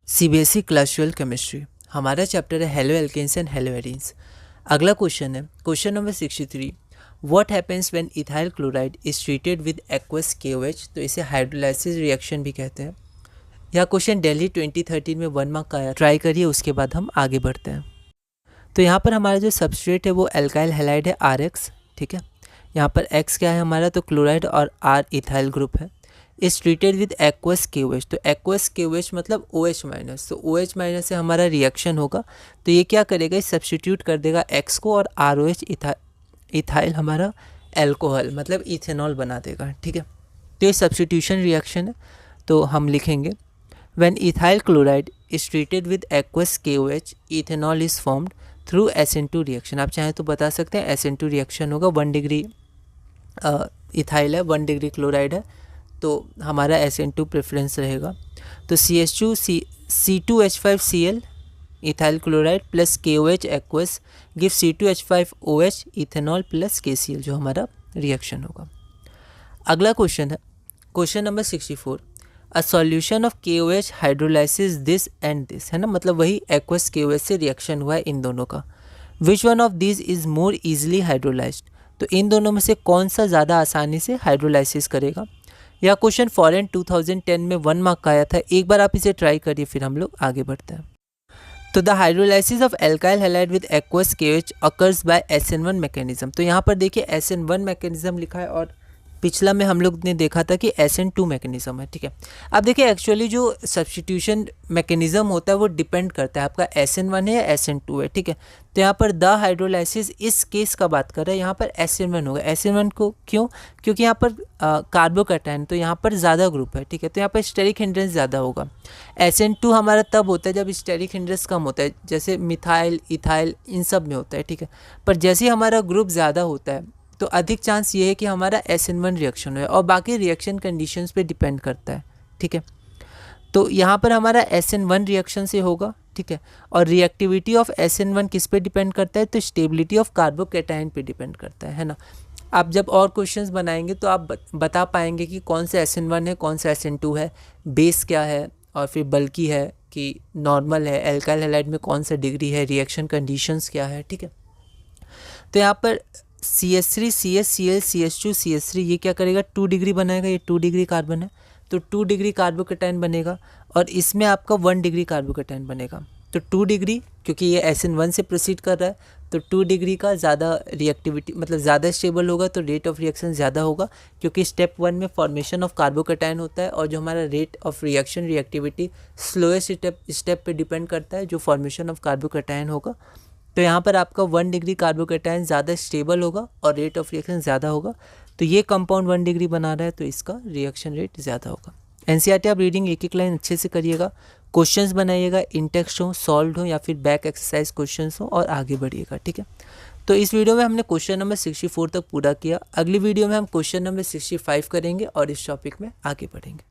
CBSE class 12 chemistry हमारा chapter है haloalkanes and haloarenes. अगला क्वेश्चन है question number 63। What happens when ethyl chloride is treated with aqueous KOH। तो इसे hydrolysis reaction भी कहते हैं। यह क्वेश्चन दिल्ली 2013 में 1 मार्क का आया, ट्राई करिए, उसके बाद हम आगे बढ़ते हैं। तो यहाँ पर हमारा जो सबस्ट्रेट है वो एल्काइल हैलाइड है RX, ठीक है। यहाँ पर X क्या है हमारा, तो क्लोराइड, और R इथाइल ग्रुप है। Is treated with aqueous KOH। तो एक्वस KOH मतलब OH माइनस, तो OH माइनस से हमारा रिएक्शन होगा। तो ये क्या करेगा, सब्सटीट्यूट कर देगा X को, और ROH इथाइल हमारा एल्कोहल मतलब इथेनॉल बना देगा, ठीक है। तो ये सब्सटीट्यूशन रिएक्शन है। तो हम लिखेंगे when ethyl chloride is treated with aqueous KOH ethanol is formed through SN2 reaction. आप चाहें तो बता सकते हैं SN2 रिएक्शन होगा। 1 डिग्री इथाइल है, 1 डिग्री क्लोराइड है, तो हमारा SN2 प्रेफरेंस रहेगा। तो C2H5Cl ethyl chloride plus KOH aqueous give C2H5OH ethanol plus KCl, जो हमारा रिएक्शन होगा। अगला क्वेश्चन है question number 64। A solution of KOH hydrolysis this and this, है ना, मतलब वही एक्वस KOH से रिएक्शन हुआ है इन दोनों का। Which one of this is more easily hydrolysed. तो इन दोनों में से कौन सा ज़्यादा आसानी से हाइड्रोलाइसिस करेगा। यह क्वेश्चन फॉरेन 2010 में 1 मार्क का आया था। एक बार आप इसे ट्राई करिए, फिर हम लोग आगे बढ़ते हैं। तो the hydrolysis of alkyl halide with aqueous KOH occurs by SN1 mechanism. तो यहाँ पर देखिए SN1 मैकेनिज्म लिखा है, और पिछला में हम लोग ने देखा था कि SN2 मैकेनिज्म है, ठीक है। अब देखिए एक्चुअली जो सब्स्टिट्यूशन मैकेनिज्म होता है वो डिपेंड करता है आपका SN1 है या SN2 है, ठीक है। तो यहाँ पर द हाइड्रोलाइसिस इस केस का बात कर रहे हैं, यहाँ पर SN1 होगा। SN1 को क्यों, क्योंकि यहाँ पर कार्बोकैटायन, तो यहाँ पर ज़्यादा ग्रुप है, ठीक है, तो यहाँ पर स्टेरिक हिंड्रेंस ज़्यादा होगा। SN2 हमारा तब होता है जब स्टेरिक हिंड्रेंस कम होता है, जैसे मिथाइल, इथाइल, इन सब में होता है, ठीक है। पर जैसे ही हमारा ग्रुप ज़्यादा होता है तो अधिक चांस ये है कि हमारा SN1 रिएक्शन हो, और बाकी रिएक्शन कंडीशंस पे डिपेंड करता है, ठीक है। तो यहाँ पर हमारा SN1 रिएक्शन से होगा, ठीक है। और रिएक्टिविटी ऑफ SN1 किस पे डिपेंड करता है, तो स्टेबिलिटी ऑफ कार्बोकैटायन पे डिपेंड करता है ना। आप जब और क्वेश्चंस बनाएंगे तो आप बता पाएंगे कि कौन सा SN1 है, कौन सा SN2 है, बेस क्या है, और फिर बल्कि है कि नॉर्मल है, एल्काइल हैलाइड में कौन सा डिग्री है, रिएक्शन कंडीशंस क्या है, ठीक है। तो यहाँ पर CH3 CS Cl CH2 CH3 ये क्या करेगा, 2 डिग्री बनाएगा। ये 2 डिग्री कार्बन है, तो 2 डिग्री कार्बोकैटायन बनेगा, और इसमें आपका 1 डिग्री कार्बोकैटायन बनेगा। तो 2 डिग्री, क्योंकि ये SN1 से प्रोसीड कर रहा है, तो 2 डिग्री का ज़्यादा रिएक्टिविटी मतलब ज़्यादा स्टेबल होगा, तो रेट ऑफ रिएक्शन ज़्यादा होगा, क्योंकि स्टेप 1 में फॉर्मेशन ऑफ कार्बोकैटायन होता है, और जो हमारा rate of reaction reactivity slowest step पे डिपेंड करता है, जो फॉर्मेशन ऑफ कार्बोकैटायन होगा। तो यहाँ पर आपका 1 डिग्री कार्बोकैटायन ज़्यादा स्टेबल होगा और रेट ऑफ रिएक्शन ज़्यादा होगा। तो ये कंपाउंड 1 डिग्री बना रहा है, तो इसका रिएक्शन रेट ज़्यादा होगा। NCERT आप रीडिंग एक एक लाइन अच्छे से करिएगा, क्वेश्चंस बनाइएगा, इन टेक्स्ट हो, सॉल्व हो, या फिर बैक एक्सरसाइज क्वेश्चंस हो, और आगे बढ़िएगा, ठीक है। तो इस वीडियो में हमने क्वेश्चन नंबर 64 तक पूरा किया। अगली वीडियो में हम क्वेश्चन नंबर 65 करेंगे और इस टॉपिक में आगे बढ़ेंगे।